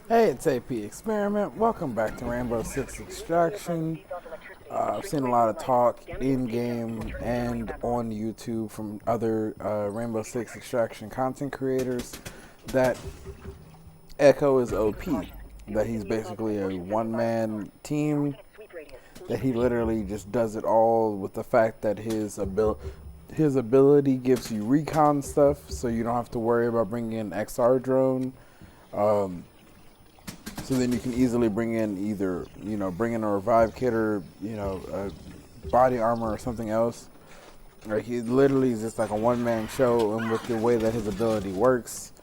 Hey, it's AP Experiment. Welcome back to Rainbow Six Extraction. I've seen a lot of talk in game and on YouTube from other Rainbow Six Extraction content creators that Echo is OP. That he's basically a one man team, that he literally just does it all with the fact that his ability gives you recon stuff, so you don't have to worry about bringing in XR drone. Um, So then you can easily bring in either, bring in a revive kit or, a body armor or something else. Like he literally is just like a one man show, and with the way that his ability works.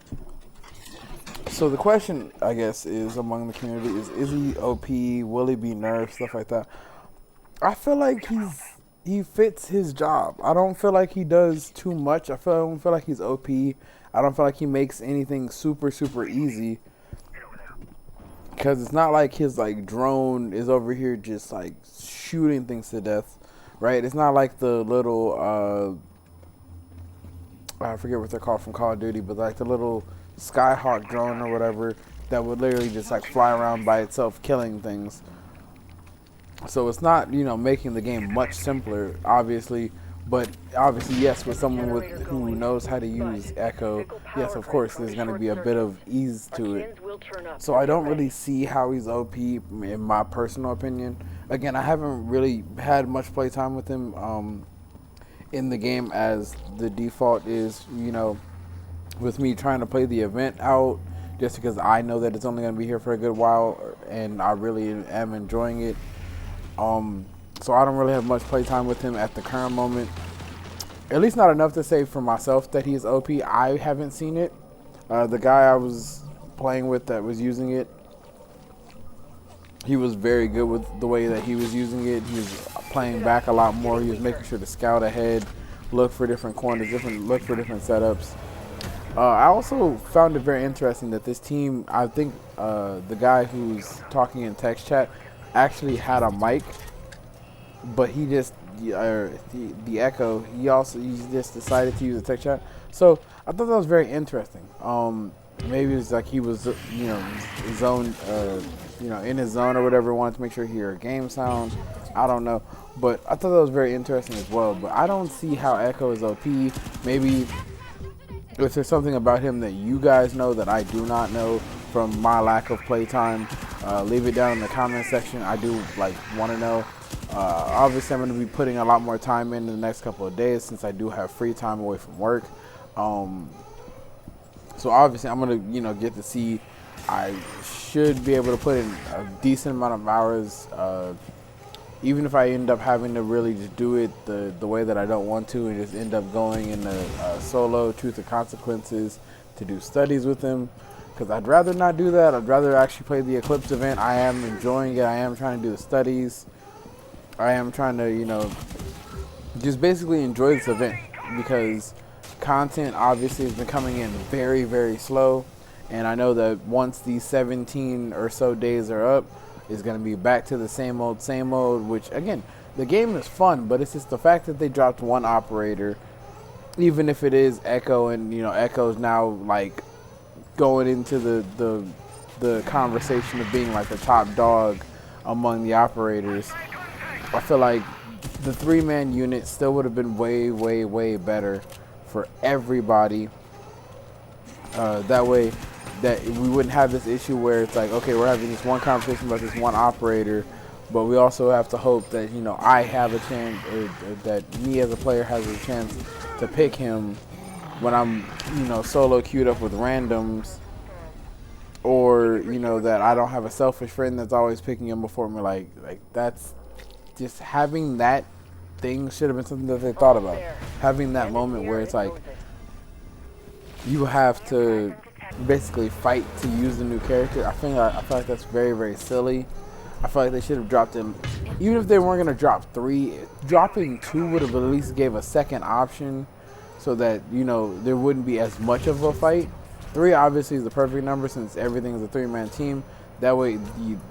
So the question, I guess, is among the community is he OP? Will he be nerfed? Stuff like that. I feel like he fits his job. I don't feel like he does too much. I don't feel like he's OP. I don't feel like he makes anything super easy. Because it's not like his like drone is over here just like shooting things to death, right? It's not like the little I forget what they're called from Call of Duty, but like the little Skyhawk drone or whatever that would literally just like fly around by itself killing things. So it's not, making the game much simpler, obviously, but obviously, yes, with someone who knows how to use Echo, yes, of course, there's going to be a bit of ease to it. So I don't really see how he's OP, in my personal opinion. Again, I haven't really had much playtime with him in the game, as the default is, with me trying to play the event out, just because I know that it's only going to be here for a good while, and I really am enjoying it. So I don't really have much playtime with him at the current moment. At least not enough to say for myself that he's OP. I haven't seen it. The guy I was playing with that was using it, he was very good with the way that he was using it. He was playing back a lot more. He was making sure to scout ahead, look for different corners, look for different setups. I also found it very interesting that this team, I think the guy who's talking in text chat actually had a mic, but he just the Echo, he just decided to use the text chat. So I thought that was very interesting. Maybe it's like he was zone in his zone or whatever, wanted to make sure he heard game sound. I don't know, but I thought that was very interesting as well. But I don't see how Echo is OP. Maybe if there's something about him that you guys know that I do not know from my lack of playtime, leave it down in the comment section. I do want to know. Obviously, I'm going to be putting a lot more time in the next couple of days since I do have free time away from work. So obviously, I'm going to get to see. I should be able to put in a decent amount of hours. Even if I end up having to really just do it the way that I don't want to, and just end up going in a solo Truth or Consequences to do studies with him, because I'd rather not do that. I'd rather actually play the Eclipse event. I am enjoying it. I am trying to do the studies. I am trying to, just basically enjoy this event, because content obviously has been coming in very slow, and I know that once these 17 or so days are up, it's going to be back to the same old, which again, the game is fun, but it's just the fact that they dropped one operator, even if it is Echo, and Echo's now like going into the conversation of being like the top dog among the operators. I feel like the three-man unit still would have been way better for everybody. That way, that we wouldn't have this issue where it's like, okay, we're having this one conversation about this one operator, but we also have to hope that I have a chance, or that me as a player has a chance to pick him when I'm solo queued up with randoms, or that I don't have a selfish friend that's always picking him before me. Like that's just having that thing should have been something that they thought about. Having that moment where it's like you have to basically fight to use the new character. I feel like that's very silly. I feel like they should have dropped him. Even if they weren't gonna drop 3, dropping 2 would have at least gave a second option, so that there wouldn't be as much of a fight. 3 obviously is the perfect number since everything is a 3-man team. That way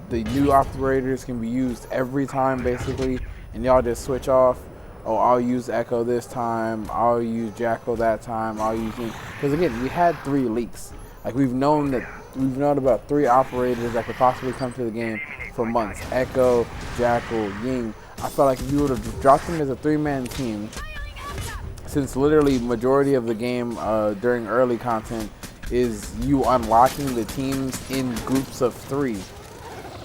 the new operators can be used every time basically, and y'all just switch off. Oh, I'll use Echo this time, I'll use Jackal that time, I'll use him. Because again, we had 3 leaks. Like, we've known that we've known about 3 operators that could possibly come to the game for months. Echo, Jackal, Ying. I felt like if you would have dropped them as a 3-man team, since literally majority of the game during early content is you unlocking the teams in groups of 3.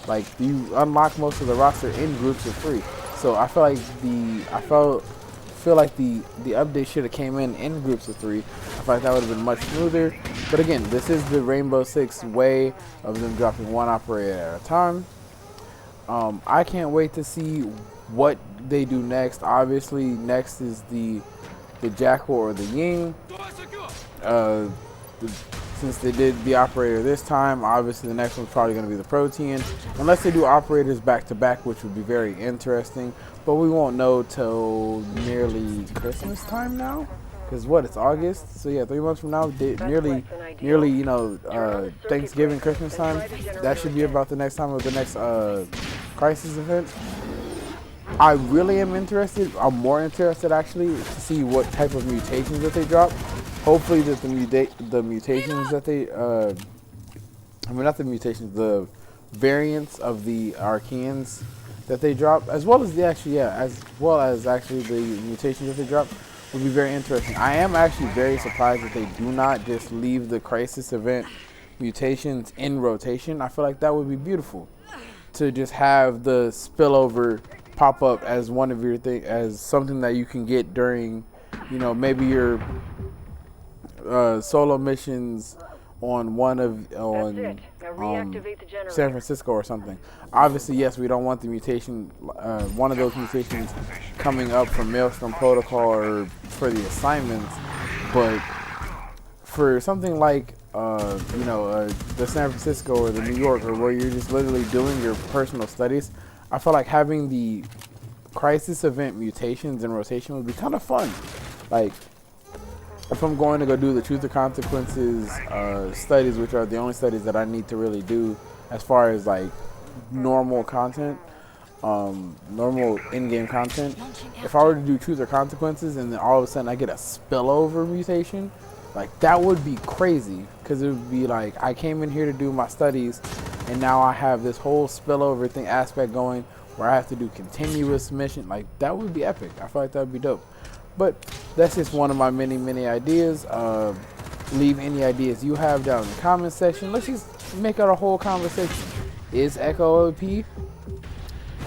Like, you unlock most of the roster in groups of 3. So I feel like the update should have came in groups of 3. I feel like that would have been much smoother. But again, this is the Rainbow Six way of them dropping 1 operator at a time. I can't wait to see what they do next. Obviously, next is the Jackal or the Ying. Since they did the operator this time, obviously the next one's probably going to be the Protean. Unless they do operators back to back, which would be very interesting. But we won't know till nearly Christmas time now. Because what, it's August? So yeah, 3 months from now, nearly, you know, Thanksgiving, Christmas time. That should be about the next time of the next Crisis event. I really am interested. I'm more interested actually to see what type of mutations that they drop. Hopefully that the mutations that they, I mean not the mutations, the variants of the Archaeans that they drop, as well as the the mutations that they drop, would be very interesting. I am actually very surprised that they do not just leave the Crisis event mutations in rotation. I feel like that would be beautiful to just have the spillover pop up as one of your as something that you can get during, you know, maybe your solo missions on San Francisco or something. Obviously, yes, we don't want the mutation, one of those mutations coming up from Maelstrom Protocol or for the assignments, but for something like the San Francisco or the New York, or where you're just literally doing your personal studies, I feel like having the Crisis event mutations in rotation would be kind of fun. Like, if I'm going to go do the Truth or Consequences studies, which are the only studies that I need to really do as far as like normal content, normal in-game content, if I were to do Truth or Consequences and then all of a sudden I get a spillover mutation, like that would be crazy, because it would be like I came in here to do my studies and now I have this whole spillover thing aspect going where I have to do continuous mission. Like, that would be epic. I feel like that would be dope. But that's just one of my many ideas. Leave any ideas you have down in the comment section. Let's just make it a whole conversation. Is Echo OP? Do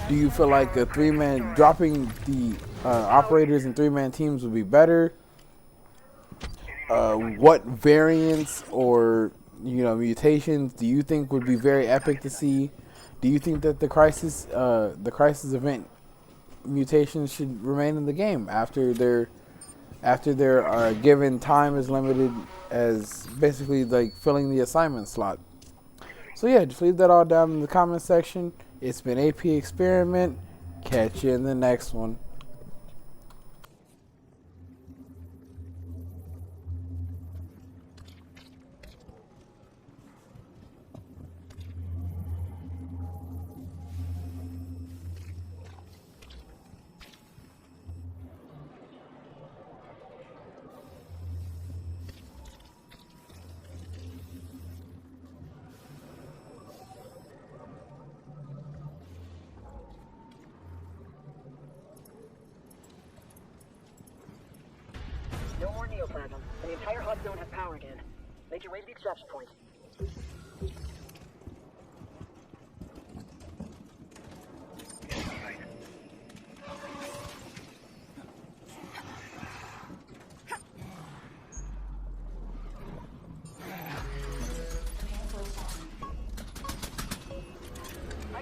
you feel like a 3-man, dropping the operators in 3-man teams would be better? What variants or mutations do you think would be very epic to see? Do you think that the Crisis event mutations should remain in the game after their given time is limited, as basically like filling the assignment slot? So yeah, just leave that all down in the comment section. It's been AP Experiment. Catch you in the next one. No more neoplasm, and the entire hot zone has power again. Major raise the extraction point.